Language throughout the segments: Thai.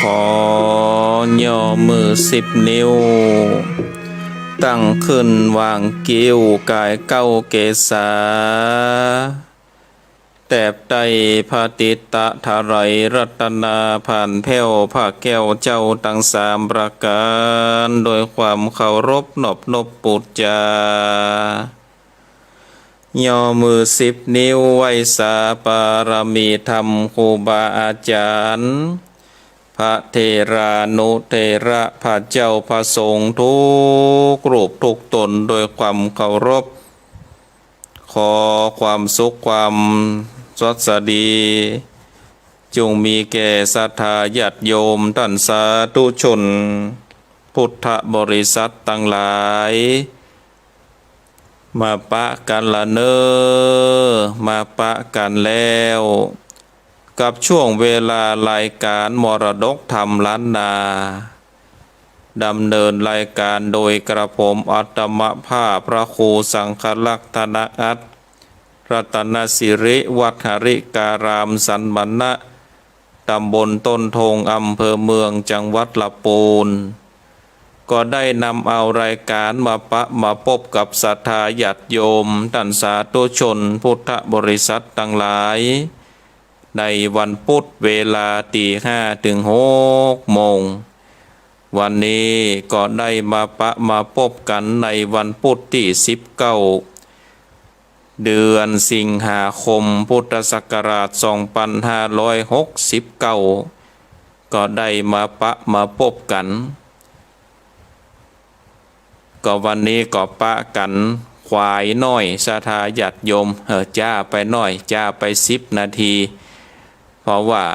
อย่อมือ10 นิ้วตั้งขึ้นวางกิ้วกายเก้าเกษาแตบไตพาติตะทาไรรัตนาผ่านแผ้วผ้าแก้วเจ้าตั้ง3 ประการโดยความเคารพนอบนบปุจจาย่อมือ10 นิ้วไหว้สาปารมีธรรมครูบาอาจารย์พระเทรานุเทระพระเจ้าพระสงฆ์ทุกรูปทุกตนโดยความเคารพขอความสุขความสวัสดีจงมีแก่ศรัทธาญาติโยมท่านสาธุชนพุทธบริษัททั้งหลายมาปะกันละเนอมาปะกันแล้วกับช่วงเวลารายการมรดกธรรมล้านนาดำเนินรายการโดยกระผมอัตมภาพพระครูสังฆลักษณอัตรัตนสิริวัฒหริการามสันมณะตำบลต้นทงอำเภอเมืองจังหวัดลำพูนก็ได้นำเอารายการมาพบกับศรัทธาญาติโยมท่านสาธุชนพุทธบริษัททั้งหลายในวันพุธเวลา5 ถึง 6 โมงวันนี้ก็ได้มาพบกันในวันพุธที่19เดือนสิงหาคมพุทธศักราช2569ก็ได้มาพบกันก็วันนี้ก็ปะกันควายน้อยศรัทธาญาติโยมจ้าไปน้อยจ้าไป10 นาทีเพราะว่า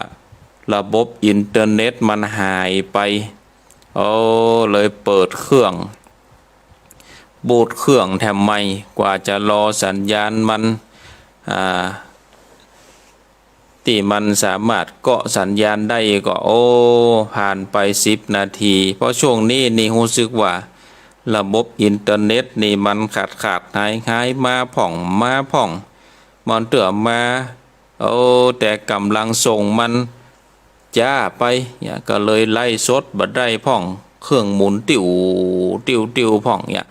ระบบอินเทอร์เน็ตมันหายไปเลยเปิดเครื่องบูตเครื่องแถมไม่กว่าจะรอสัญญาณมันที่มันสามารถเกาะสัญญาณได้ก็ผ่านไป10 นาทีเพราะช่วงนี้นี่รู้สึกว่าระบบอินเทอร์เน็ตนี่มันขาดหายมาผ่องมันเตื่อมาแต่กำลังส่งมันจ้าไปเนี่ยก็เลยไล่สดบัดได้พ่องเครื่องหมุนติวพ่องเนี่ย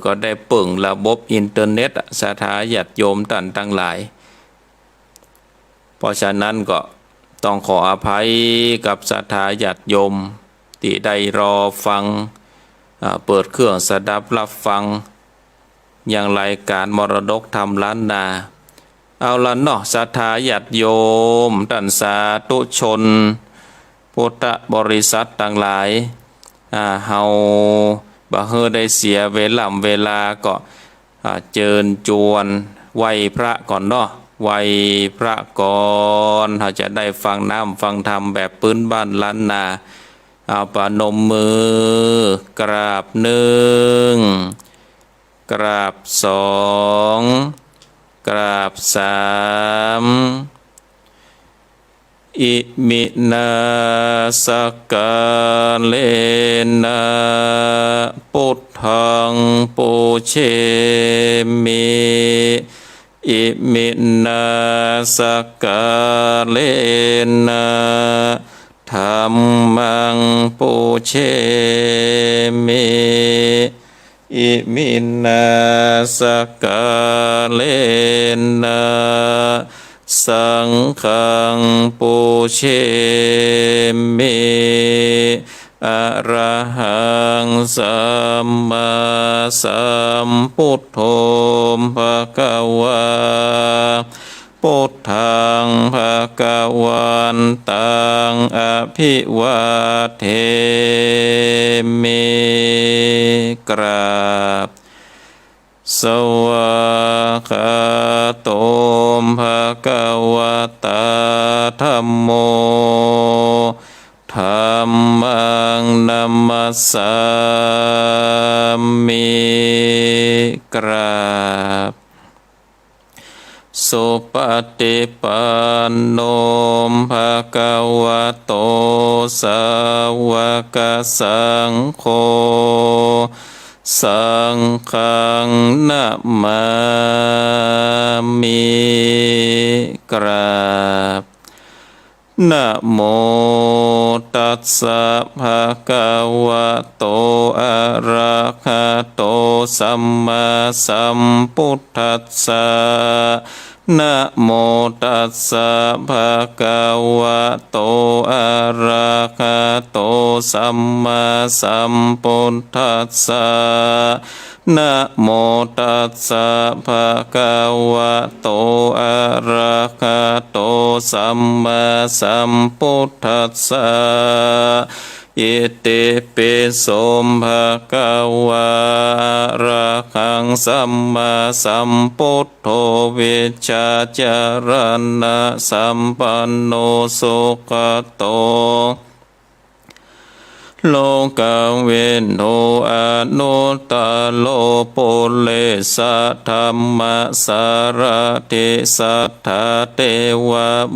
ก็ได้เปิ่งระบบอินเทอร์เน็ตศรัทธาญาติโยมท่านทั้งหลายเพราะฉะนั้นก็ต้องขออภัยกับศรัทธาญาติโยมที่ได้รอฟังเปิดเครื่องสดับรับฟังอย่างรายการมรดกธรรมล้านนาเอาละเนาะศรัทธาญาติโยมท่านสาธุชนพุทธบริษัทต่างหลายเฮาบ่เฮอได้เสียเวลาก็เจิญจวนไหว้พระก่อนเนาะไหว้พระก่อนเราจะได้ฟังน้ำฟังธรรมแบบพื้นบ้านล้านนาเอาประนมมือกราบ1กราบ2กราบ3อิมินาสกาเลนะพุทธังปูเชมิอิมินาสกาเลนะธัมมังปูเชมิอิมินาสกาเลนะสังฆังปูเชมิอะระหังสัมมาสัมพุทโธภะคะวาพุทธังภะคะวันตังอภิวาเทมิกราบสวากขาโตภะคะวะตาธัมโมธัมมังนัมมัสสามิกราบสุปฏิปันโนภะคะวะโตสาวกสังโฆสังฆังนะมามิกราบ นะโมตัสสะภะคะวะโตอะระหะโตสัมมาสัมพุทธัสสะนะโมตัสสะภะคะวะโตอะระหะโตสัมมาสัมพุทธัสสะนะโมตัสสะภะคะวะโตอะระหะโตสัมมาสัมพุทธัสสะอิติปิโสภะคะวะระหังสัมมาสัมพุทโธวิชชาจารณะสัมปันโนสุขโตโลกังเวนโทอนุตตโลปุเลสะธรรมสารติสัทธาเทว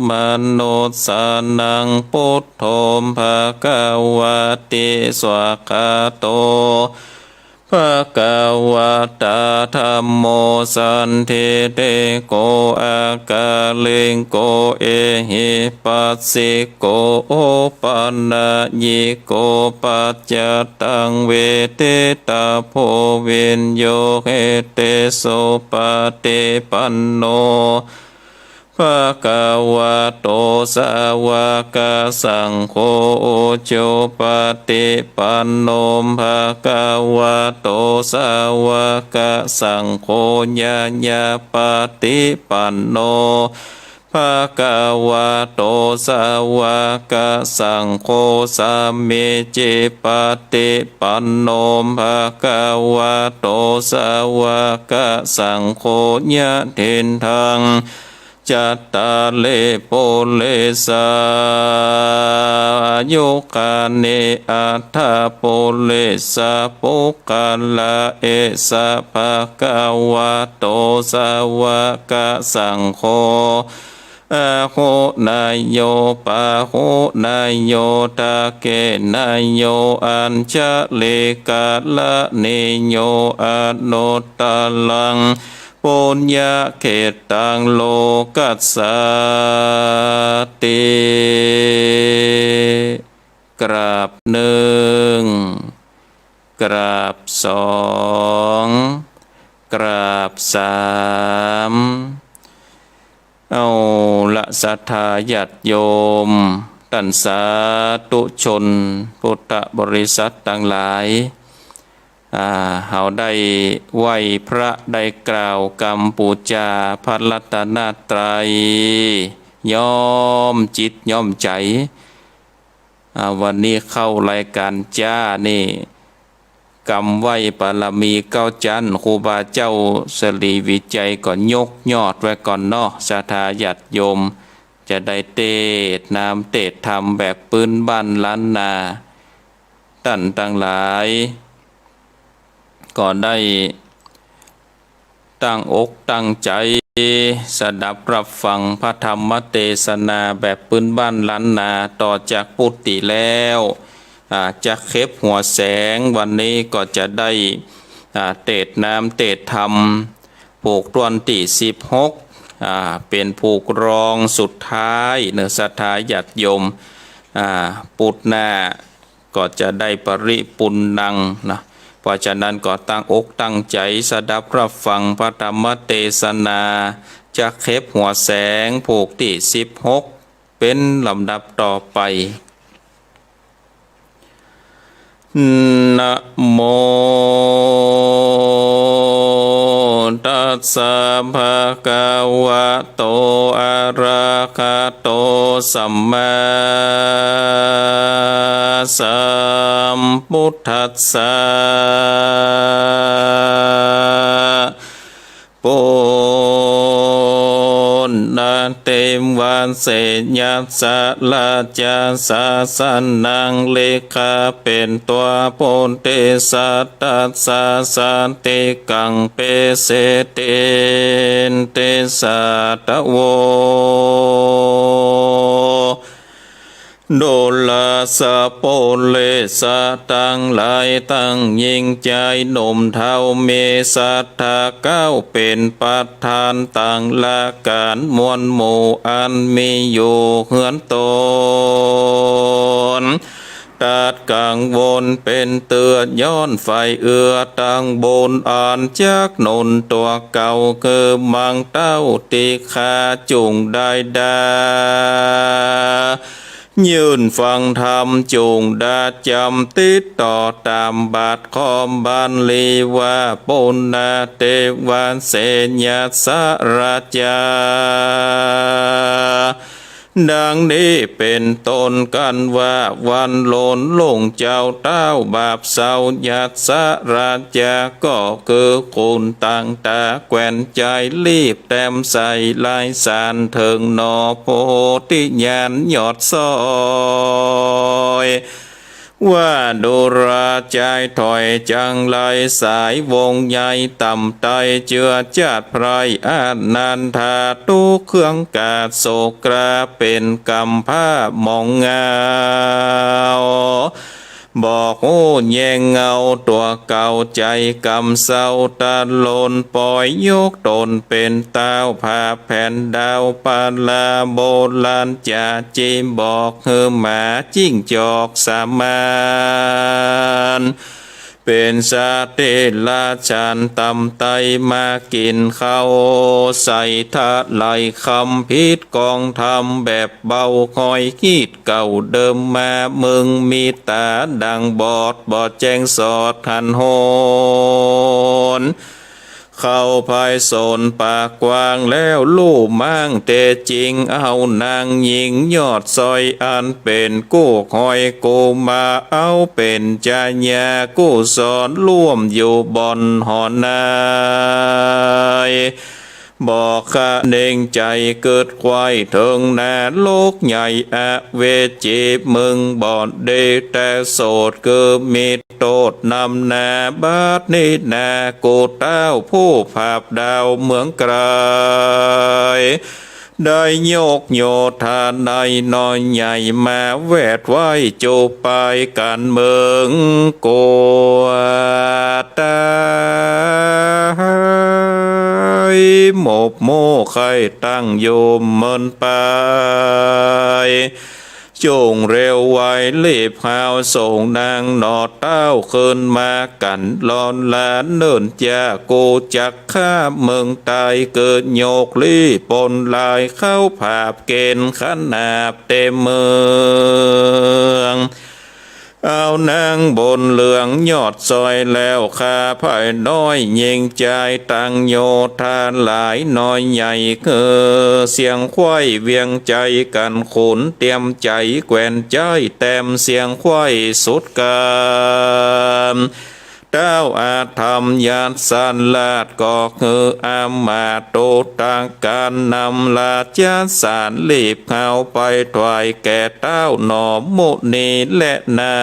มนุสสานังพุทโธภะคะวะติสวากขาโตภะคะวะตาธัมโมสันทิเตโกอากาลิงโกเอหิปัสสิโกโอปันนะยิโกปัจจตังเวเตตาโพวินโยเฮเตโสปฏิปันโนภะคะวะโตสาวกสังโฆโจปฏิปันโนภะคะวะโตสาวกสังโฆญะญะปฏิปันโนภะคะวะโตสาวกสังโฆสัมมิจิปฏิปันโนภะคะวะโตสาวกสังโฆญะทินทังจัตตาเลโปเลสายุคาเนอัฏฐโปเลสาปุกาลาเอสะภะคะวะโตสาวกสังโฆอะโหนายโยปะโหนายโยตะเกนายโยอัญชเลกาละเนโยอนุตตลังปุญญาเขตังโลกัสสติกราบหนึ่งกราบสองกราบสามเอาละศรัทธาญาติโยมท่านสาธุชนพุทธบริษัทต่างหลายเฮาได้ไหวพระได้กล่าวกรรมปูจาพระรัตนตรัยย่อมจิตย่อมใจวันนี้เข้ารายการจ้านี่กรรมไหวปรมีเก้าจันครูบาเจ้าสลีวิจัยก่อนยกยอดไว้ก่อนเนาะศรัทธาญาติโยมจะได้เตศน้ำเตศธรรมแบบปืนบ้านล้านนาท่านทั้งหลายก็ได้ตั้งอกตั้งใจสดับรับฟังพระธรรมเทศนาแบบปืนบ้านล้านนาต่อจากปุตติแล้วจะเข็บหัวแสงวันนี้ก็จะได้เตศน้ำเตศธรรมผูกตวนที่16เป็นผูกรองสุดท้ายเนื้อศรัทธาญาติโยมปุตหน้าก็จะได้ปริปุณนังนะเพราะฉะนั้นก็ตั้งอกตั้งใจสดับรับฟังพระธรรมเทศนาจะเข็บหัวแสงผูกที่16เป็นลำดับต่อไปนะโมตัสสะภะคะวะโตอะระหะโตสัมมาสัมพุทธัสสะปุณณเตมวันเสยัสสะลาจาสาสันนังเลขาเป็นตัวโพนเตสัตตัสสะสันติกังเปเสเตนเตสัตโว โดลาสะโปเลสะตังหลายตั้งยิ่งใจหนุ่มเทาเมสัทธาเก้าเป็นปัฏฐานต่างละการมวลหมู่อันมีอยู่เหือนตนตัดกังวลเป็นเตือนย้อนไฟเอือตั้งบนอ่านจากนนตัวเก่าคือมังเต้าติขาจุงได้ดายืนฟังธรรมจุงดาจำติดต่อตามบาทคอมบาลีว่าปุณณเทวาเสญญาสราจาดังนี้เป็นต้นกันว่าวันโลนลงเจ้าเต้าบาปเศร้ายัดสราจาก็คือคุณตั้งตาแกวนใจรีบแต้มใส่ลายสารเถิงนอโพธิญาณยอดซอยว่าดูราใจถอยจังไรสายวงใหญ่ต่ำไตเจือจัดไพรอานันทาตุเครื่องกาดโศกราเป็นกำผ้ามองเงาบอกโอ้แยงเงาตัวเก่าใจกำเศร้าตาโลนปล่อยยกตนเป็นเต้าผ้าแผ่นดาวปาลาโบลานจ่าจีบอกเฮอหมาจิ้งจอกสามานเป็นสาเตลาชันตำไตมากินข้าวใส่ทะไหลคำพิษกองทำแบบเบาคอยคิดเก่าเดิมมามึงมีตาดังบอดแจ้งสอดทันโหนเข้าภายโซนปากกว้างแล้วลู่มั่งเตจริงเอานางหญิงยอดซอยอันเป็นกู้คอยกูมาเอาเป็นจาญากู้สอนร่วมอยู่บอนหอนายบอกข้าเน่งใจเกิดควายเถิงนาโลกใหญ่อเวจีมึงบอดเดแต่โสดเกิดมีโตดนำนาบาดนินากูเต้าผู้ภาพดาวเมืองไกลได้โยกโยธาในน้อยใหญ่มาแวดไว้จูไปกันเมืองโกตาหมบโมไข่ตั้งโยมเมินไปจงเร็วไวรีบหาวส่งนางนอดเต้าขึ้นมากันลอนลานเนินจะกูจักข้าเมืองตายเกิดโยกลีปนลายเข้าผาบเกณฑ์ขนาบเต็มเมืองเอานางบนเหลืองยอดซอยแล้วข้าภายน้อยยิงใจตั้งโยธาหลายน้อยใหญ่เสียงควายเวียงใจกันขุนเตรียมใจแกวนใจแต้มเสียงควายสุดกามเต้าอาธรรมญาณสันลาดก็คืออามาโตตางการนำลาจาสารรีบเข้าไปถวายแก่เต้าหนอมุนีและนา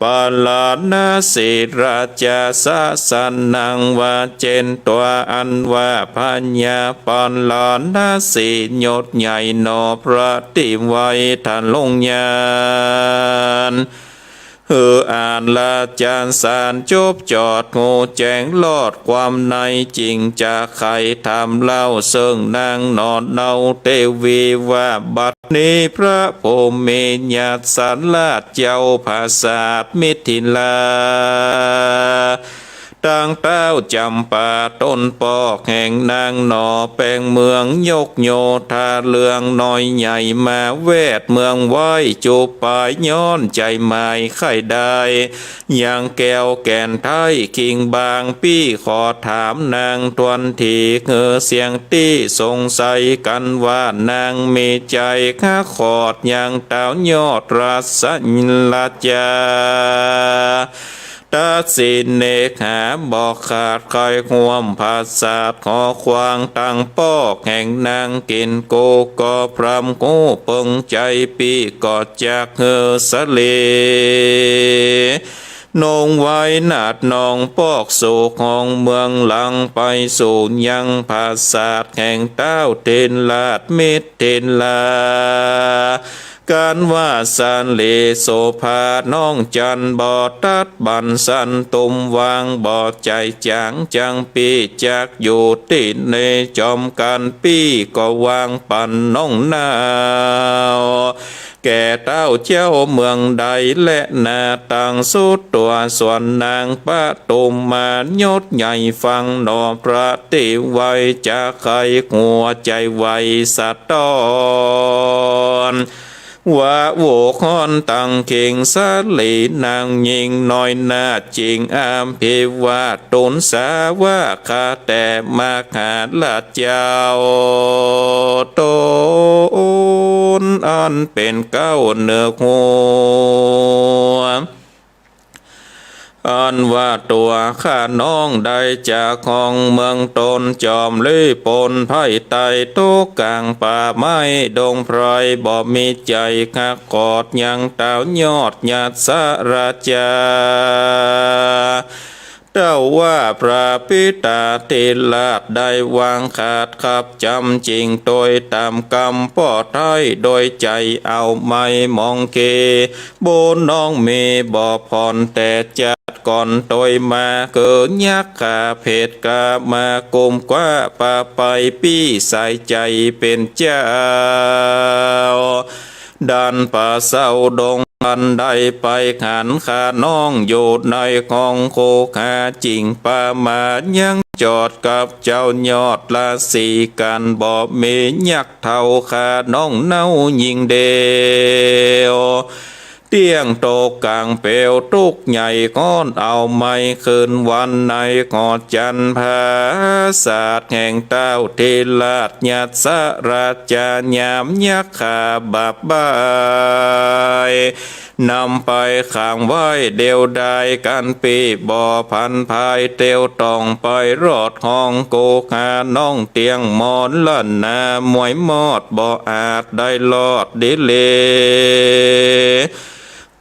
ปาลานาสิราชาสะสันนังวาเจนตัวอันว่าพัญญาปาลานาสิยศใหญ่หนอพระติไว้ทันลงญาณอ่านละจานสารจบจอดงูแจงลอดความในจริงจะใครทำเล่าเซิงนางนอนเนาเตวีว่าบัดนี้พระโพมิญาสารลาดเจ้าภาษามิถิลาตั้งเต้าจำป่าต้นปอกแห่งนางหนอแปลงเมืองยกโยธาเลืองน้อยใหญ่มาแวดเมืองไว้จูปายย้อนใจหมายไข่ได้อย่างแก้วแก่นไทยคิงบางปี้ขอถามนางทวนทีเสียงตี้สงสัยกันว่านางมีใจข้าขอดอย่างเต้ายอดรัศลาจาตัดสินเนกหาบอกขาดคอยห่วมภาษาขอควางตั้งปอกแห่งนางกินโกก็พรำกูปงใจปีกอดจากสะเล นงไว้นาดนองปอกโศกของเมืองหลังไปสู่ยังภาษาทแห่งเต้าเทนลาดเม็ดเทนลาการว่าสันเลโสภาน้องจันบ่อตัดบันสันตุมวางบ่อใจจางจังปีจากอยู่ติดในจอมกันปีก็วางปันน้องนาวแก่เต้าเจ้าเมืองใดและนาต่างสุดตัวส่วนนางปะตุมมายศใหญ่ฟังนอพระติไวจะใครหัวใจไวสัตว์ตอนว่าโวคอนตังเข่งสาลีนางยิงน้อยนาจริงอามเพว่าตนสาว่าคาแต่มาขาดละเจ้าตนอันเป็นเก้าเนื้อหัวอันว่าตัวข้าน้องได้จากของเมืองตนจอมลือปนไพ่ไตโตกลางป่าไม้ดงไพรบ่มีใจคักกอดยังเต้ายอดหยาดสาราจาเจ้าว่าพระปิตาติลาดได้วางขาดขับจำจริงโดยตามกรรมป่อไทยโดยใจเอาไม่มองเกโบน้องมีบ่ผ่อนแต่จัดก่อนโดยมาเกิดยักขาเพศกามากลมกว่าป่าไปปี้ใส่ใจเป็นเจ้าดันป่าเศร้าดงอันใดไปขันขาน้องอยู่ในของโคขาจริงป่ามายังจอดกับเจ้ายอดราศีกันบ่มียักเท่าขาน้องเน่ายิงเดียวเตียงโตกลางเปลวทุกใหญ่ก้อนเอาไม่คืนวันในกอดจันภาศาสตร์แห่งเต้าเทลาดหยัดสราจายามยักขาบาบายนำไปขังไว้เดียวดายกันปีบ่อพันภายเตียวต้องไปรอดห้องโกคาน้องเตียงมอนลั่นนามวยมอดบ่อาจได้รอดดิเล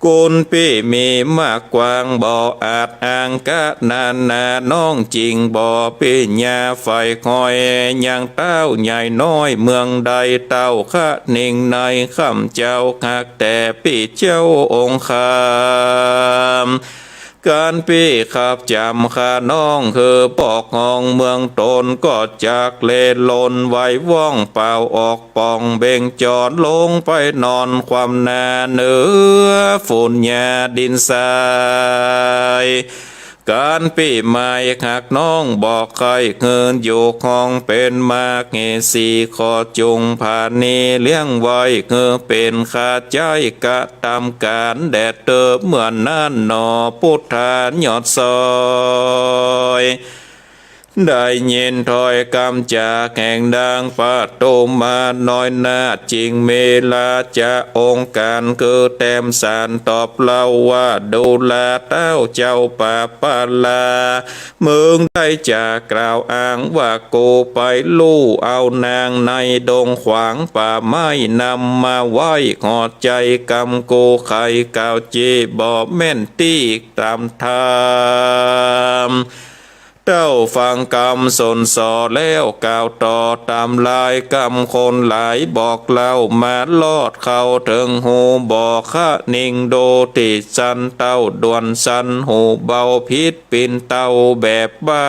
กุลพี่มีมากกว้างบ่อาจอ่างกะนานนาน้องจริงบ่พี่ญาไฟคอยยังเต้าใหญ่น้อยเมืองใดเต้าคะนิ่งในคำเจ้าคักแต่พี่เจ้าองค์คามการพี่ขับจำข้าน้องคือปอกห้องเมืองตนก็จากเลลนไว้ว่องเปล่าออกป่องเบ่งจอดลงไปนอนความนาเนื้อฝุ่นหญ้าดินทรายการปีใหม่หักน้องบอกใครเงินอยู่ของเป็นมากเงสีขอจุงผ่านนี้เลี้ยงไว้เงเป็นขาดใจกะตามการแดดเติบเหมือนนั่นหนอพุทธานยอดซอยได้ยินถ้อยคำจากแห่งดังปาโตมาน้อยนาจริงเมลาจะองค์การคือแต้มสารตอบเล่าว่าดูแลเต้าเจ้าป่าปาลาเมืองได้จะกล่าวอ้างว่ากูไปลู่เอานางในดงขวางป่าไม้นำมาไว้หอดใจกำกูไข่กาวจีบ่แม่นตีตามธรรมเจ้าฟังกรรมสนสอแล้วกล่าวต่อตามลายกรรมคนหลายบอกเล่ามาลอดเข้าถึงหูบอกข้านิ่งโดติสันเต้าดวนสันหูเบาพิษปินเต้าแบบบ้า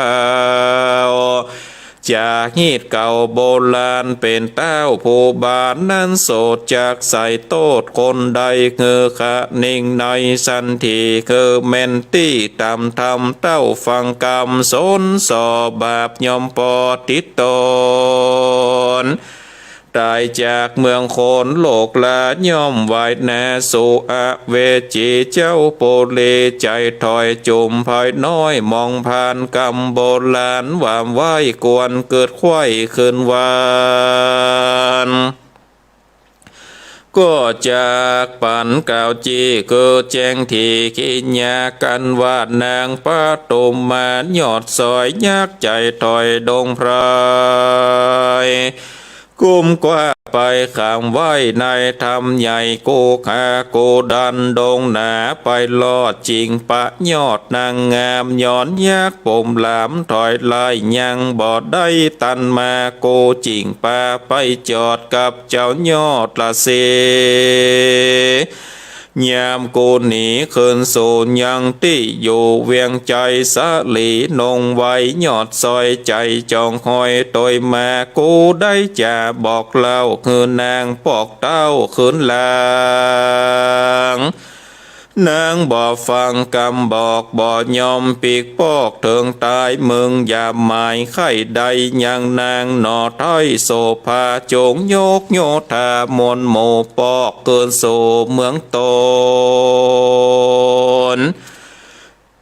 จากฮีดเก่าโบราณเป็นเต้าผู้บานนั้นโสดจากใส่โตดคนใดคือขะนิ่งในสันทีคือเมนตี้ตามทำเต้าฟังกรรมสนสอบาปยอมปอติดตนตายจากเมืองโคนโลกลาย่อมไว้แนสุอเวจีเจ้าโปเลใจถอยจุมภายน้อยมองผ่านกรรมโบราณวามไหวกวนเกิดไข้คืนวานก็จากปันกาวจีเกิดแจ้งที่ขีญากันวาดนางป้าตุมมาหยอดซอยยักใจถอยดงพราย กุมกว่าไปข้ามไว้ในธรรมใหญ่โกขาโกดันดงหนาไปลอดจริงปะยอดนางงามย้อนยากปมหลามถอยลายยังบอดได้ตันมาโกจริงปาไปจอดกับเจ้ายอดละเสยามกูหนีคืนสู่ยังที่อยู่เวียงใจสะหลีนงไว้ยอดซอยใจจองหอยตอยมากูได้จะบอกเล่าคือนางปอกเต้าคืนลางนางบ่ฟังกำบอกบ่ยอมปีกปอกเถิงตายมึงอย่าหมายไข่ใดยังนางหนอถ้อยโสภาจงโยกโยธามนโมปอกเกินโสเมืองตน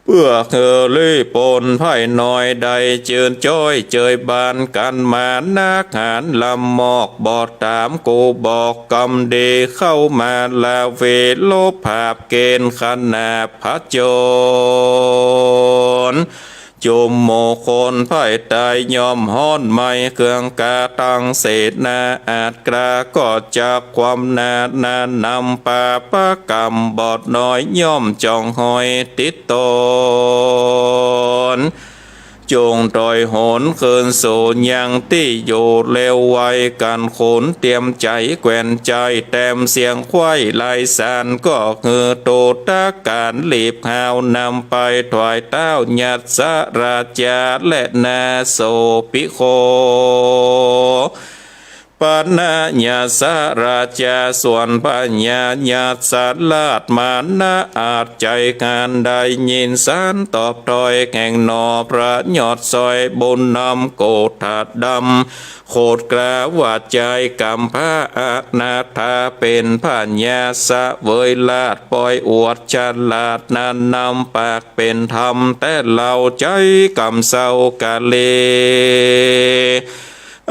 เพื่อเธอลี่ปนไผ่น้อยใดเจือนจ้อยเจยบานกันมานักหานลำหมอกบอดตามกูบอกกำเดเข้ามาลาเวโลภาพเกณฑ์ขนาพระโจรจุมโมคนไผ่ตายยอมห้อนไม่เครื่องกาตังเศษนาอาจกราก็จากความนานำปาปะกรรมบอดน้อยย่อมจองหอยติดตนจงตอยโหนคืนสู่ยังที่อยู่เลวไวกันขนเตรียมใจแกวนใจแต้มเสียงควายลายสานก็คือโตตาการหลีบหาวนำไปถวายเต้าหยัดสราชาและนาโสปิโคปานาญาสราชาส่วนปัญญาญาสัตลาดมานาอาจใจการได้ยินสารตอบถอยแห่งนอพระยอดซอยบุญนำโกธาดดำโคดกระวาดใจกำพระอานาถาเป็นปัญญาสะเวยลาดปล่อยอวดฉลาดนั้นนำปากเป็นธรรมแต่เราใจกำเศร้ากะเล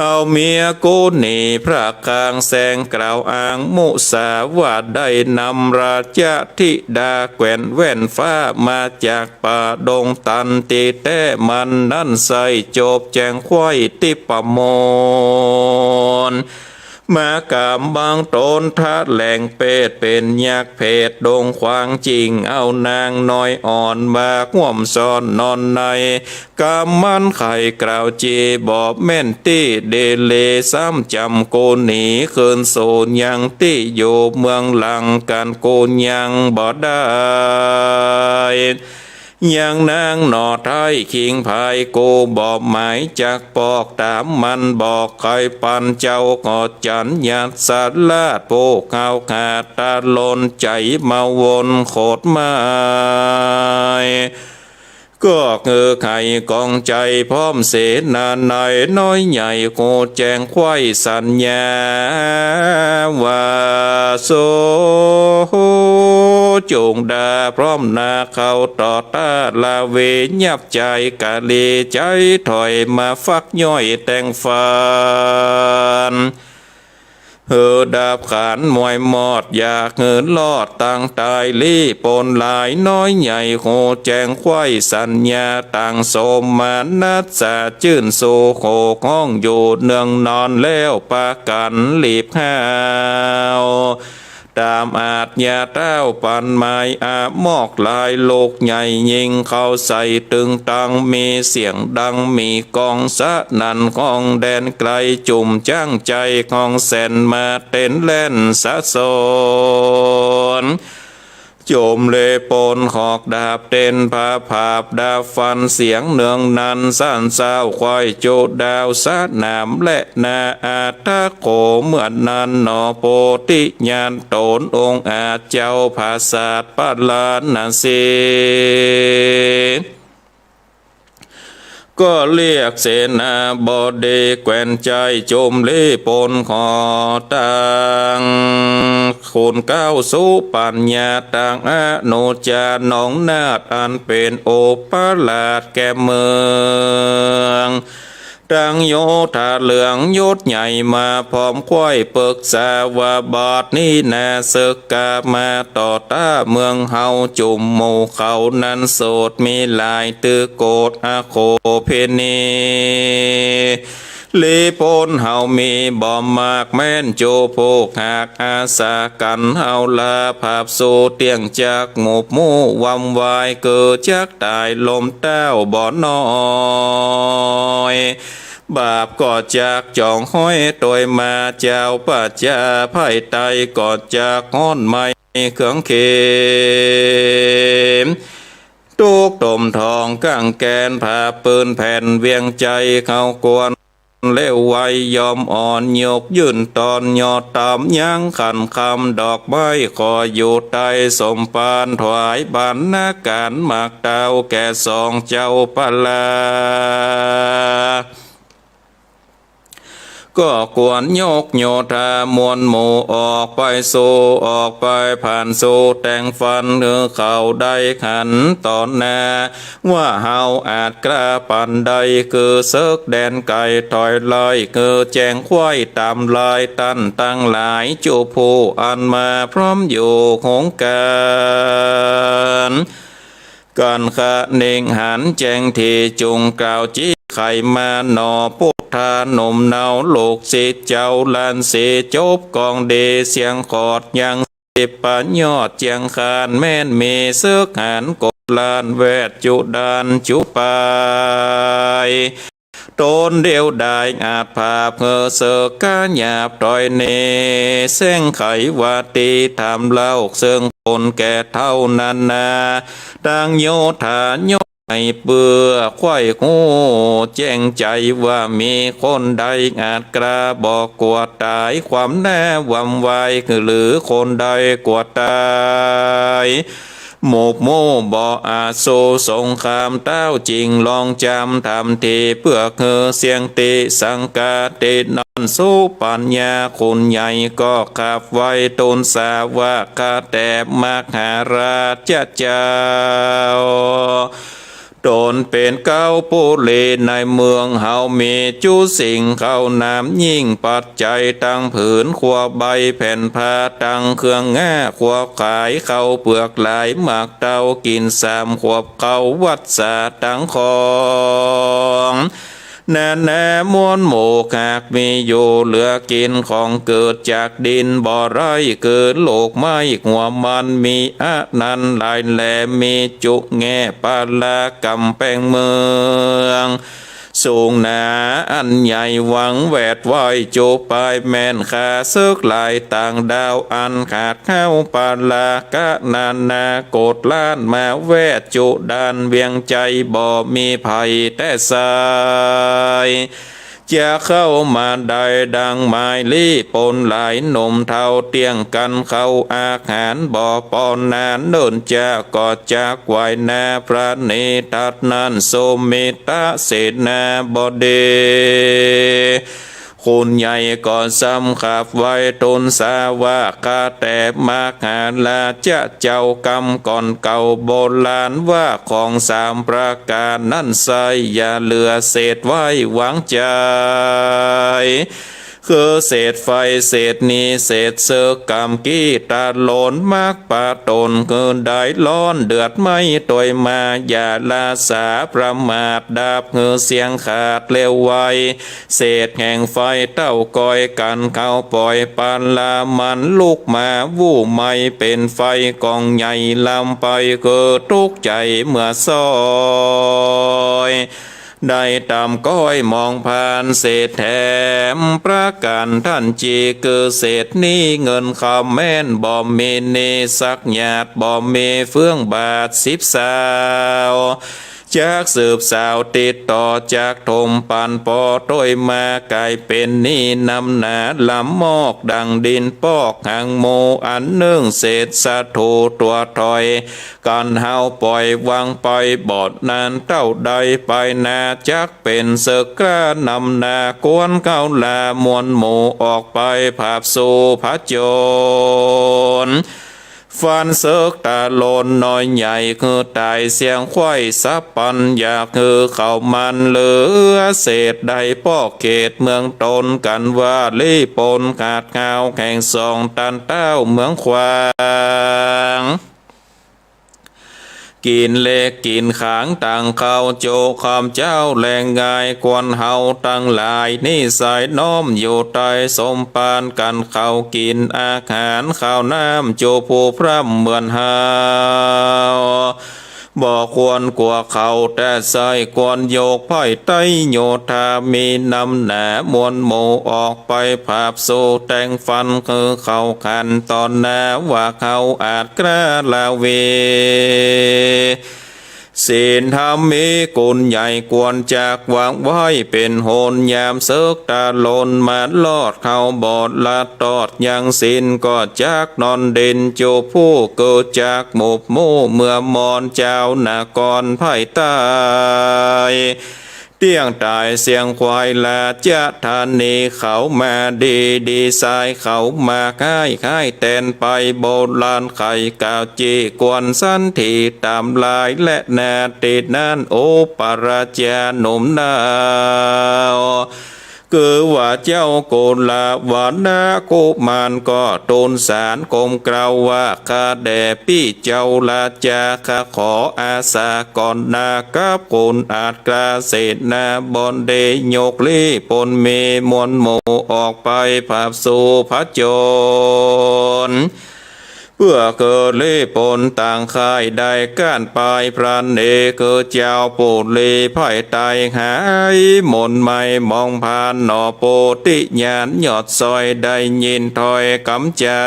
เอาเมียกูหนีพระกลางแสงกล่าวอ้างมุสาวาทได้นำราชธิดาแกว่นแว่นฟ้ามาจากป่าดงตันตีแต่มันนั่นใส่จบแจงควายติปมนมากามบางตนทัดแหล่งเป็ดเป็นยักษ์เพศดงควางจริงเอานางน้อยอ่อนมาห่วมซ่อนนอนในกามมันไข่กล่าวจีบอบแม่นตี้เดเลซ้ำจำโกหนีคืนโซนยังตี้อยู่เมืองหลังกันโกนยังบ่ได้ยังนางหนอไทยคิงภายโกบอกหมายจากปอกตามมันบอกใครปันเจ้ากอดจันยาสาลาดโปกเอาขาดตาลนใจมาวนโคตรไม้ก็คือไข่กองใจพร้อมเสนาในน้อยใหญ่โคแจงควายสัญญาว่าโซจงดาพร้อมนาเขาต่อตาลาเวยับใจกะเลใจถอยมาฟักย่อยแต่งฟานดาบขานมวยมอดอยากเงินลอดต่างตายลี่ปนหลายน้อยใหญ่โคแจงควายสัญญาต่างโสมมานัดสาจื่นโซโคห้องอยู่เนืองนอนแล้วปากันหลีบห้าวตามอาจยาเต้าปันไม้อาหมอกลายโลกใหญ่ยิงเข้าใส่ตึงตังมีเสียงดังมีกองสะนันของแดนไกลจุ่มจ้างใจของแสนมาเต้นเล่นสะสนโจมเลปนหอกดาบเต้นผาผาบดาบฟันเสียงเนืองนันสั้นเศร้าควายโจดาวสะนามและนาอาทะโกเหมือนนันนอโปติญาณโตนองค์อาจเจ้าภาษาปาลานาเสก็เรียกเสนาบดีแกวนใจโจมเล่ปนขอตังคุณก้าวสุปัญญาต่างอโนจาน้องนาดอันเป็นโอปลาดแก่เมือง ดังโยธาเหลืองยศใหญ่มาพร้อมควายเปิกษาว่าบาดนี้นาศึกกามาต่อต้าเมืองเฮาจุ่มหมู่เขานั้นโสดมีลายตือโกดอาโคเพนีลีโพนเฮามีบ่อมากแม่นโจโพกหากอาสากันเฮาลาภาพโซเตียงจากหมู่มู่วำวายเกิดจากตายลมเต้าบ่อน้อยบาปก็จากจองห้อยโดยมาเจ้าปัจจาไพ่ไตก็จากห้อนไม้เครื่องเข็มตุกตมทองกังแกนผ่าปืนแผ่นเวียงใจเข้ากวนเลี้ยวไวยยอมอ่อนยกยื่นตอนยอดตามยังขันคำดอกไม้ขออยู่ใต้สมปานถวายบานนาการหมากดาวแก่สองเจ้าปลาก็ควรยกโยธามวลหมู่ออกไปสู่ออกไปผ่านสู่แต่งฟันเนื้อเขาได้ขันตอนหน้าว่าเฮาอาจกล้าปันใดคือเซิกแดนไก่ถอยลอยคือแจงควายตามลายตั้นตั้งหลายจูผู้อันมาพร้อมอยู่ของการการขะเน่งหันแจงที่จุงกล่าวจีไข่มาหนอพุทธานมเนาโลกสิเจ้าลานเสจบกองเดเสียงขอดยังสิปัญยอดเจียงคานแม่นเมเสือกหันกดลานแวดจุดานจุปายตนเดียวได้อาจภาพเงอเสือกาหยาบต่อยเนเส้งไขวาตีทำเล่าเสื่องคนแก่เท่านั้นนาดังโยธาโยให้เบื่อควายหูแจ้งใจว่ามีคนใดอาจกล้าบอกกวดตายความแน่วำไวหรือคนใดกวดตายหมกโม่บ่อาจโซสงครามเต้าจริงลองจำทำทีเพื่อเฮือเสียงติสังกาตินอนสู้ปัญญาคุณใหญ่ก็ขับไว้ตนสาวกาแต่มหาราชเจ้าตนเป็นเก้าปุเรในเมืองเฮามีจุสิ่งเข้านามยิ่งปัจจัยตั้งผืนขวใบแผ่นผ้าตั้งเครื่องง่าขวขายเข้าเปลือกหลายหมากเต้ากินสามขวบเข้าวัดสาตั้งของแน่แน่มวลหมู่หากมีอยู่เหลือกินของเกิดจากดินบ่อไรเกิดโลกไม้หัวมันมีอะนันลายแหลมีจุแง่ปาลากำแพงเมืองสูงหนาอันใหญ่หวังแวดไว้จูปายแม่นขาซึกลายต่างดาวอันขาดเข้าปาลากะนานาโกดล้านมาแวดจุดานเวียงใจบ่มีภัยแต่สายจะเข้ามาได้ดังไม้ลี่ปนหลายหนุ่มเท่าเตียงกันเข้าอาหารบ่อปอนนานเดินจากก็จากไว้นาพระเนตัดนันโสมิตาเสนาบดีคุณใหญ่ก็ซ้ำขับไว้ตนสาวกาแต่มาหาลาจะเจ้ากรรมก่อนเก่าโบราณว่าของสามประการนั่นใส่อย่าเหลือเศษไว้หวังใจคือเศษไฟเศษนี้เศษเสือกรรมกี้ตาโลนมากปาตนเกินได้ร้อนเดือดไม่ตวยมาอย่าลาสาประมาทดาบเงือเสียงขาดเร็วไวเศษแห่งไฟเต้ากอยกันเข้าปล่อยปานลามันลูกมาวู่ไม่เป็นไฟกองใหญ่ลำไปเกิดทุกข์ใจเมื่อซอยได้ตามก้อยมองผ่านเศษแถมประการท่านจีคือเศษนี้เงินคำแม่นบ่มีเนสักหยาดบ่มีเฟื่องบาท10 สาวจากสืบสาวติดต่อจากทมปันปอต้อยมากลายเป็นนี่นำหนาลำมอกดังดินปอกหางโมอันเนื่องเศษสะโถตัวถอยการเฮาปล่อยวางไปบอดนานเต้าใดไปนาจักเป็นเสกล้านำนากวนเก้าลามวลหมู่ออกไปภาพสู่พระโจร ฟันเสกตาโลนน้อยใหญ่คือตายเสียงควายสับปันอยากคือเขามันเหลือเศษใดป้อเขตเมืองตนกันว่าลีปนขาดเงาแข่งสองตันเต้าเมืองควางกินเล็กกินขางต่างเขาโจคำเจ้าแรงงายกวนเฮาตั้งหลายนี่สายน้อมอยู่ใต้สมปานกันเขากินอาหารข้าวน้ำโจผู้พร่ำเหมือนเฮาบ่ควรกลัวเขาแต่ใส่ควรโยกไผ่ไตโยธามีนำหนามวลหมู่ออกไปภาพสู่แต่งฟันคือเขาขันตอนหน้าว่าเขาอาจกล้าลาเวศีลธรรมมีกุลใหญ่กวนจากวางไว้เป็นโหนยามเสกตาลนมาลอดเข้าบอดละตอดยังศีลก็จากนอนเด่นโจผู้เกิดจากหมู่โมเมื่อมอนเจ้านากรไพ่ตายเตี้ยงตายเสียงควายลาจะทานีเขามาดีดีสายเขามาค่ายค่ายแตนไปโบราณไข่กาวจีกวนสันทีตามลายและนาติดนั้นโอปราชาหนุ่มนาวคือว่าเจ้าโกลาวานากุมารก็ตูนสารกมกล่าวว่าข้าแด่พี่เจ้าลาจาข้าขออาสาก่อนนากับคนอาจกราเศษนาบอนเดยกลีปนเมมวลโมออกไปภาพสู่พระโจรเพื่อเกิดเล่ปนต่างค่ายได้ก้านปลายพรันเอเกิดเจ้าปูดเลไผ่ตายหายหมนไม่มองผ่านหนอโปติญาณหยอดซอยได้ยินถอยกำจา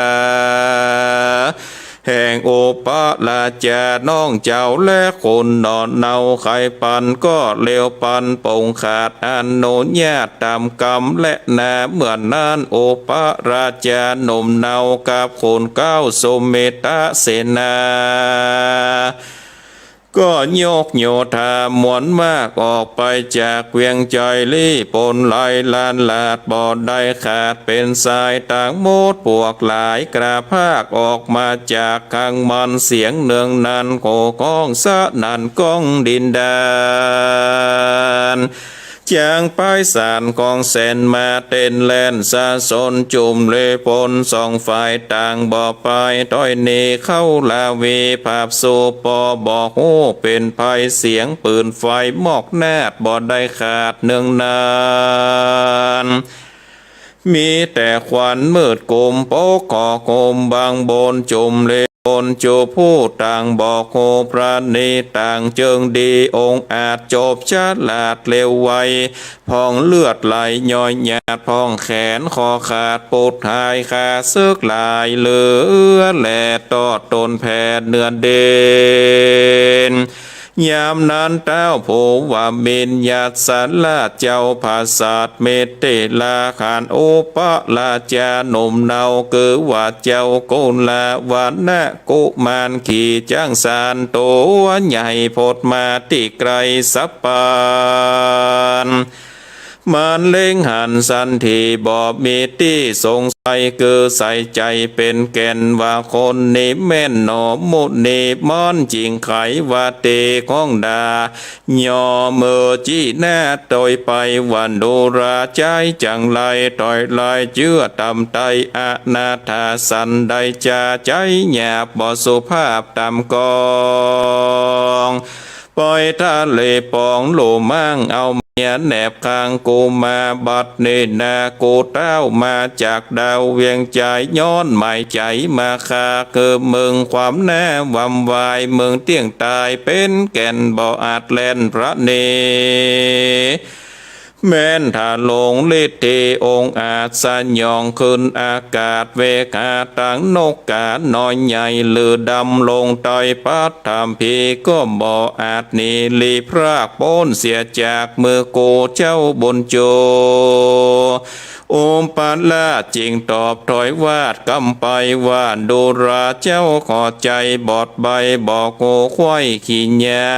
แห่งโอปะลาจาน้องเจ้าและคนนอนเนาไข่ปันก็เลวปันปงขาดอันโนญาตตามกรรมและนาเหมือนนั้นโอปะราชาหนุ่มเนากับคนเก้าสมเมตาเสนาก็โยกโยธามวนมากออกไปจากเวียงใจลี่ปนไหลลานลาดบอดได้ขาดเป็นสายต่างโมดปวกหลายกระภาคออกมาจากข้างมันเสียงเนืองนันโกก้องสะนันก้องดินดานจางป้ายสารกองแสนมาเต้นแลนสะสนจุ่มเลปนสองฝ่ายต่างบ่อไปต้อยเนเข้าลาเวภาพโซปอบอกโอ้เป็นภัยเสียงปืนไฟหมอกแนดบ่ได้ขาดเนืองนานมีแต่ควันมืดกลมโป๊กก่อกลมบางบนจุ่มเลปนจูผู้ต่างบอกโคพระนีต่างเจิงดีองค์อาจจบชาลาดเร็วไวพองเลือดไหลย่อยหยาดพองแขนคอขาดปูดหายขาซึกลายเหลือแหลตอดตนแผ่เนื้อเด่นยามนั้นเต้าโผว่าเมนญาติสันลาเจ้าภาษาเมตเตลาขานโอปะลาจาหนุ่มเนาคือว่าเจ้าโกนลาวานะกุมารขี่จ้างสารโตใหญ่โพดมาติไกรสัปปานมันเล่งหันสันทีบอบมีที่สงสัยคือใส่ใจเป็นแก่นว่าคนนี้แม่นหนอมุนีมอนจริงไขว่าเตของดาย่อเมื่อจีแน่ตอยไปวันดูราใจจังไรต่อยลายเจือตำไตอนาถาสันใดจาใจหยาบบ่สุภาพตำกองปล่อยทะเลปองโลมั่งเอาเมียแนบข้างกูมาบัดนี้นากูเต้ามาจากดาวเวียงใจย้อนหมายใจมาคาเกิดมึงความแน่วำวายมึงเตี้ยงตายเป็นแก่นบ่อาจแลนพระเนแม้นถ้าลงฤทธิองค์อาจสัญญองขึ้นอากาศเวกาตังนกกาน้อยใหญ่หรือดำลงต่อยปัดทำพีก็บ่อาจหนีลีพรากโป้นเสียจากมือโกเจ้าบนโจโอมปาลาจริงตอบถอยวาดกำไปว่าดูราเจ้าขอใจบอดใบบอกโกควายขี้ยา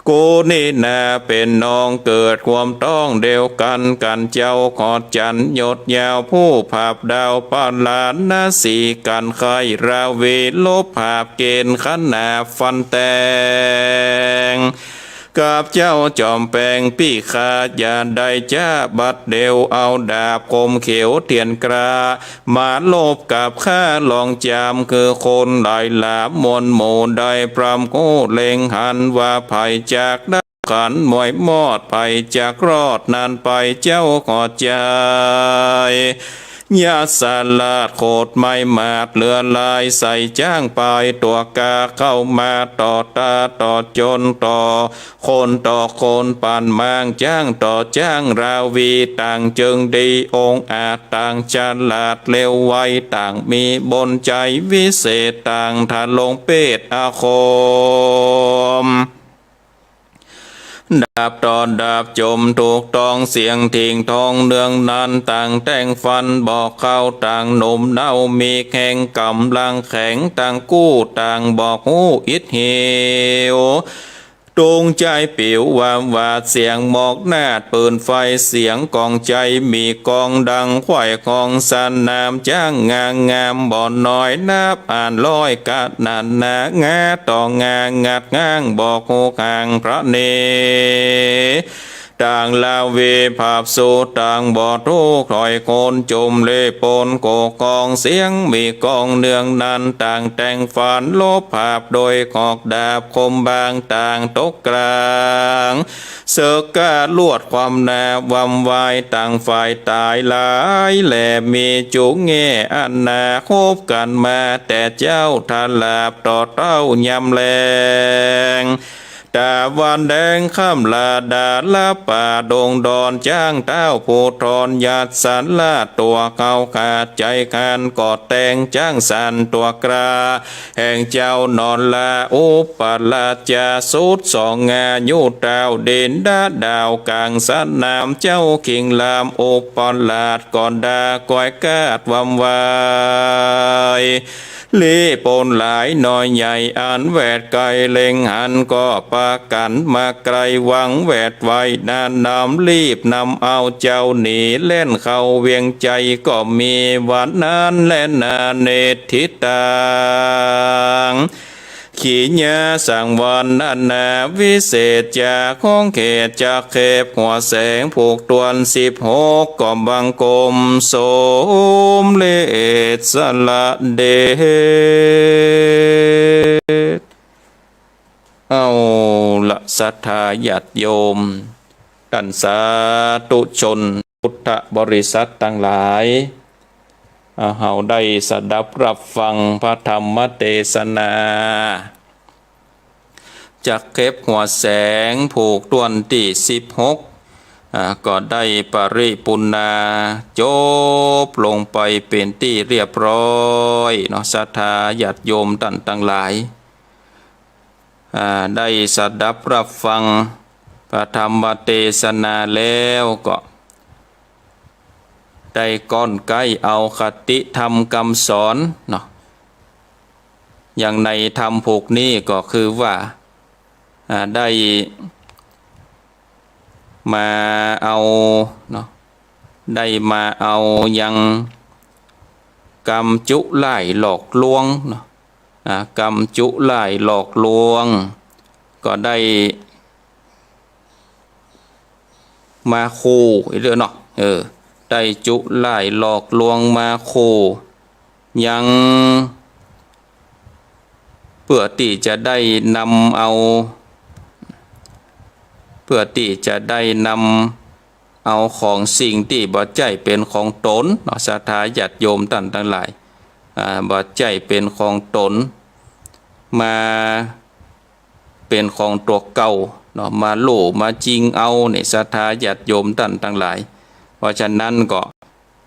โกนี่นาเป็นน้องเกิดความต้องเดียว กันกันเจ้าขอดจันหยดยาวผู้ภาพดาวปานลานนาสีกันไขราเวลบภาพเกณฑ์ขนาฟันแตงกับเจ้าจอมแปลงพี่ขาดยาใดจ้าบัดเดียวเอาดาบคมเขียวเทียนกรามาโลบกับข้าลองจามคือคนได้ลาบมนโมได้พรำโคเล็งหันว่าภัยจากได้ขันมวยมอดไปจากรอดนานไปเจ้าขอใจยาสลาดโคดไม่มาดเลือลายใส่จ้างไปตัวกาเข้ามาต่อตาต่อจนต่อคนต่อคนปานมางจ้างต่อจ้างราวีต่างจึงดีองอาจต่างฉลาดเร็วไวต่างมีบนใจวิเศษต่างทะลงเปตอาคมดาบตอนดาบจมถูกตองเสียงทิ้งทองเนืองนันต่างแต่งฟันบอกเข้าต่างหนุ่มเน่ามีแข่งกำลังแข็งต่างกู้ต่างบอกหูอิดเหี่ยวตรงใจปิววามวาดเสียงหมอกนาดปืนไฟเสียงกองใจมีกองดังควายกองสันน้ำจ้างงามบ่อนน้อยนับอ่านลอยกัดนันนางาต่องางงัดง้างบอกโคกางพระเนต่างลาเวภาพสูต่างบอดทุกคอยโคนจุมเลปนโกกองเสียงมีกองเนืองนันต่างแต่งฝันลบภาพโดยขอกดาบคมบางต่างตกกลางเสกกาลวดความนาวำวายต่างฝ่ายตายหลายแหลมีจุงแง่อันนาคบกันมาแต่เจ้าทาลาบต่อเต้ายำแรงตาวันแดงข้ามลาดาลาป่าดงดอนจ้างเต้าผู้ทอนยาดสันลาตัวเขาขาดใจกันกอดแตงจ้างสันตัวกราแห่งเจ้านอนลาอุปลาจาสุดสองงายุดดาวเด่นดาดาวกลางสันนามเจ้าคิงลามอุปลาดก่อนดาก้อยกาดวำวายลีปนหลายน้อยใหญ่อันแวดไกลเล็งหันก็ปากันมาไกลหวังแวดไว้นานนำรีบนำเอาเจ้าหนีเล่นเข้าเวียงใจก็มีวันนั้นและนาเนติตางขีญาสังวันนันนาวิเศษจากของเขตจากเขบหัวแสงผูกตวน16ก่อมบังกลมโสมเลศสละเดชเอาละศรัทธาญาติโยมท่านสาธุชนพุทธบริษัททั้งหลายเฮาได้สดับรับฟังพระธรรมเทศนาจากเก็บหัวแสงผูกตวนที่16ก็ได้ปริปุณาจบลงไปเป็นที่เรียบร้อยเนาะศรัทธาญาติโยมท่านทั้งหลายได้สดับรับฟังพระธรรมเทศนาแล้วก็ได้ก้อนใกล้เอาคติธรรมคำสอนเนาะอย่างในธรรมผูกนี้ก็คือว่าได้มาเอาเนาะได้มาเอายังกรรมจุไล่หลอกลวงเนาะกรรมจุไล่หลอกลวงก็ได้มาคู่เรื่องเนาะได้จุไล่หลอกลวงมาคู่ยังเพื่อที่จะได้นำเอาเพื่อที่จะได้นำเอาของสิ่งที่บ่ใจเป็นของตนเนาะศรัทธาญาติโยมท่านทั้งหลายบ่ใจเป็นของตนมาเป็นของตัวเก่าเนาะมาโลมาจริงเอาเนี่ยศรัทธาญาติโยมท่านทั้งหลายเพราะฉะนั้นก็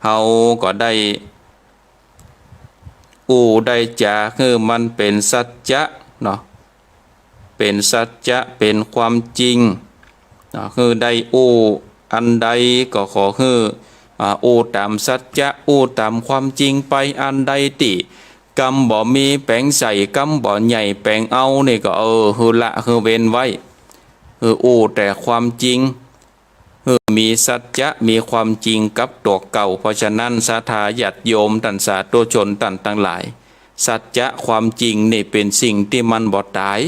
เฮาก็ได้ได้จาคือมันเป็นสัจจะเนาะเป็นสัจจะเป็นความจริงคือได้อันใดก็ขอคือตามสัจจะตามความจริงไปอันใดติกรรมบ่มีแปลงใส่กรรมบ่ใหญ่แปลงเอานี่ก็คือละคือเว้นไว้คือแต่ความจริงคือ มีสัจจะมีความจริงกับตัวเก่าเพราะฉะนั้นศรัทธาญาติโยมท่านสาธุชนท่านทั้งหลายสัจจะความจริงนี่เป็นสิ่งที่มันบ่ตาย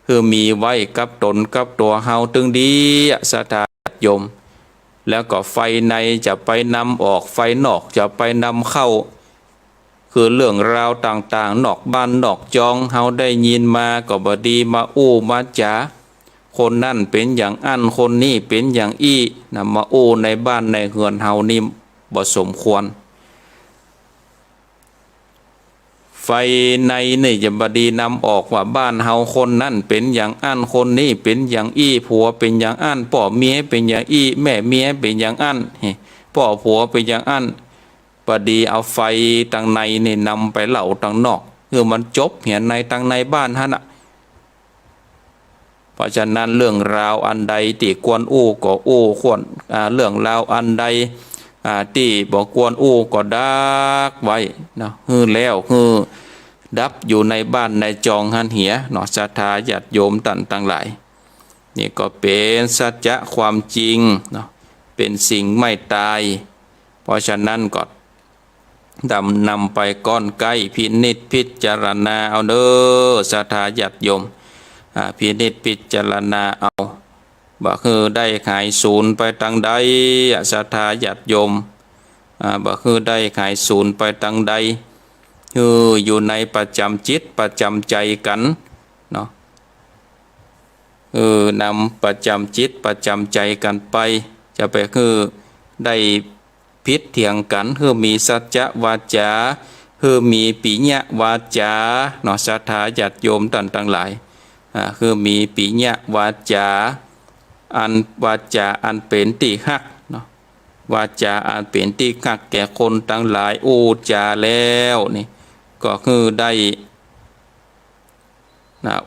คือมีไว้กับตนกับตัวเฮาตึงดีศรัทธาญาติโยมแล้วก็ไฟในจะไปนำออกไฟนอกจะไปนำเข้าคือเรื่องราวต่างๆนอกบ้านนอกจองเฮาได้ยินมาก็บดีมาอู้มาจ๋าคนนั่นเป็นอย่างอันคนนี้เป็นอย่างอี้นำมาอู้ในบ้านในเฮือนเฮานี่บ่สมควรไฟในนี่จะบดีนำออกว่าบ้านเฮาคนนั่นเป็นอย่างอันคนนี้เป็นอย่างอี้ผัวเป็นอย่างอันพ่อเมียเป็นอย่างอี้แม่เมียเป็นอย่างอันพ่อผัวเป็นอย่างอันบดีเอาไฟทางในนี่นำไปเหล่าทางนอกคือมันจบเหียนในทางในบ้านฮะน่ะเพราะฉะนั้นเรื่องราวอันใดที่ควรอู้ก็อู้ควรเรื่องราวอันใดที่บอกควรอู้ก็ดักไว้นะแล้วดับอยู่ในบ้านในจองหันเหียเนาะศรัทธาญาติโยมตันทั้งหลายนี่ก็เป็นสัจจะความจริงเนาะเป็นสิ่งไม่ตายเพราะฉะนั้นก็นำไปก้อนใกล้พินิจพิจารณาเอาเด้อศรัทธาญาติโยมพินิจพิจารณาเอาบ่คือได้ขายศูนย์ไปทางใดศรัทธาญาติโยมบ่คือได้ขายศูนย์ไปทางใดคืออยู่ในประจำจิตประจำใจกันเนาะนำประจำจิตประจำใจกันไปจะไปคือได้พิษเถียงกันคือมีสัจจะวาจาคือมีปิญญวาจาเนาะศรัทธาญาติโยมท่านทั้งหลายคือมีปิญญวาจาอันวาจาอันเป็นที่ฮักเนาะวาจาอันเป็นที่ฮักแก่คนทั้งหลายอูจาแล้วนี่ก็คือได้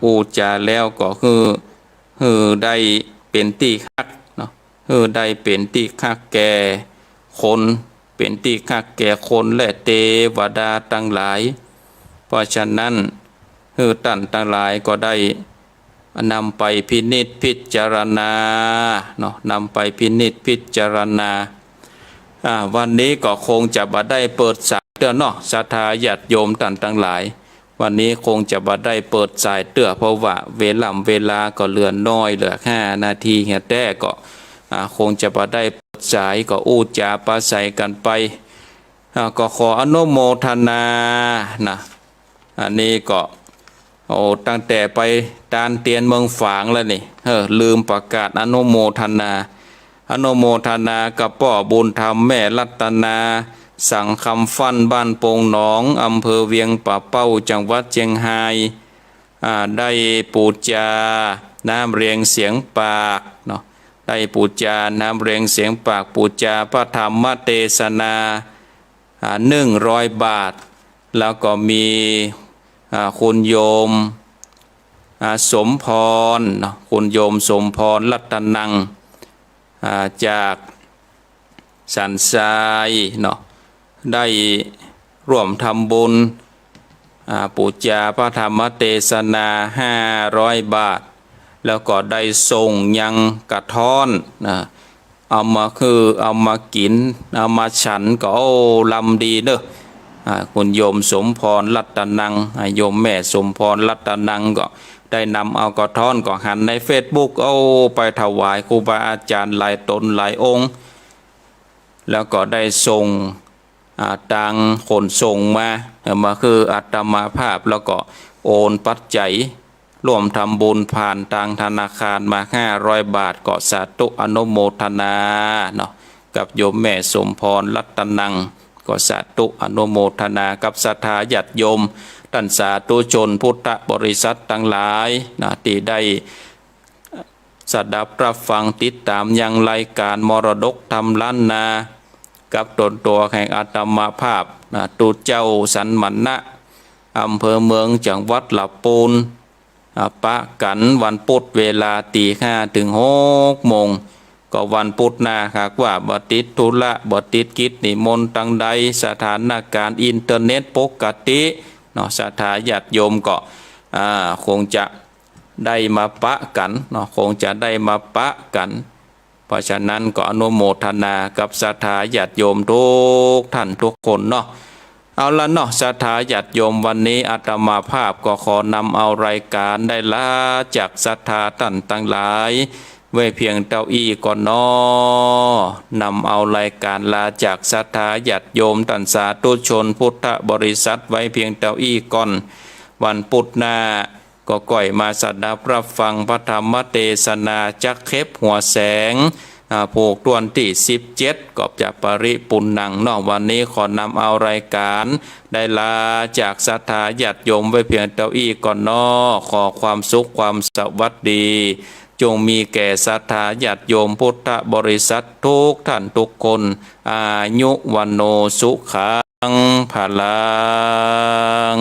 อูจาแล้วก็คือได้เป็นที่ฮักเนาะคือได้เป็นที่ฮักแก่คนเป็นที่ฮักแก่คนและเทวดาทั้งหลายเพราะฉะนั้นท่านทั้งหลายก็ได้นำไปพินิจพิจารณาเนาะนำไปพินิจพิจารณาวันนี้ก็คงจะบ่ได้เปิดสายเตือนเนาะศรัทธาญาติโยมท่านทั้งหลายวันนี้คงจะบ่ได้เปิดสายเตือเพราะว่าเวลาก็เหลือน้อยเหลือ5 นาทีเฮียแต่ก็คงจะบ่ได้เปิดสายก็อู้จาปราศัยกันไปก็ขออนุโมทนานะอันนี้ก็ตั้งแต่ไปตานเตียนเมืองฝางแล้วนี่ลืมประกาศอนุโมทนากับพ่อบุญธรรมแม่รัตนาสังคำฟันบ้านโป่งหนองอำเภอเวียงป่าเป้าจังหวัดเชียงรายได้ปูจาน้ำเรียงเสียงปากเนาะได้ปูจาน้ำเรียงเสียงปากปูจาพระธรรมเทศนา100 บาทแล้วก็มีคุณโยมสมพรคุณโยมสมพรรัตนังจากสันทรายเนาะได้ร่วมทำบุญปูจาพระธรรมเทศนา500 บาทแล้วก็ได้ส่งยังกระท้อนเอามากินเอามาฉันก็ลำดีเด้อคุณโยมสมพรรัตนังโยมแม่สมพรรัตนังก็ได้นำเอากระท้อนก็หันใน Facebook ไปถวายครูบาอาจารย์หลายตนหลายองค์แล้วก็ได้ส่งตังขนส่งมาคืออาตมาภาพแล้วก็โอนปัจจัยร่วมทำบุญผ่านทางธนาคารมา500 บาทก็สาธุอนุโมทนาเนาะกับโยมแม่สมพรรัตนังก็สาธุอนุโมทนากับศรัทธาญาติโยมท่านสาธุชนพุทธบริษัททั้งหลายนะที่ได้สดับรับฟังติดตามยังรายการมรดกธรรมล้านนากับตนตัวแห่งอาตมาภาพตุเจ้าสันมันนะอำเภอเมืองจังหวัดลำพูนปะกันวันพุธเวลาตี 5 ถึง 6 โมงก็วันพุธหน้าหากว่าบ่ติดธุระบ่ติดกิจนิมนต์ตั้งใดสถานการณ์อินเทอร์เน็ตปกติเนาะศรัทธาญาติโยมก็คงจะได้มาปะกันเนาะคงจะได้มาปะกันเพ ราะฉะนั้นก็อนุโมทนากับศรัทธาญาติโยมทุกท่านทุกคนเนาะเอาละเนาะศรัทธาญาติโยมวันนี้อาตมาภาพก็ขอนำเอารายการได้ลาจากศรัทธาท่านทั้งหลายไว้เพียงเต้าอี้ก่อนเนาะนำเอารายการลาจากศรัทธาญาติโยมท่านสาธุชนพุทธบริษัทไว้เพียงเต้าอี้ก่อนวันพุธหน้าก็ก่อยมาสดับรับฟังพระธรรมเทศนาจักเข้หัวแสงผูกตวนที่17ก็จะปริปุณนังเนาะวันนี้ขอนำเอารายการได้ลาจากศรัทธาญาติโยมไว้เพียงเต้าอี้ก่อนเนาะขอความสุขความสวัสดีจงมีแก่ศรัทธาญาติโยมพุทธบริษัททุกท่านทุกคนอายุวันโนสุขังพลัง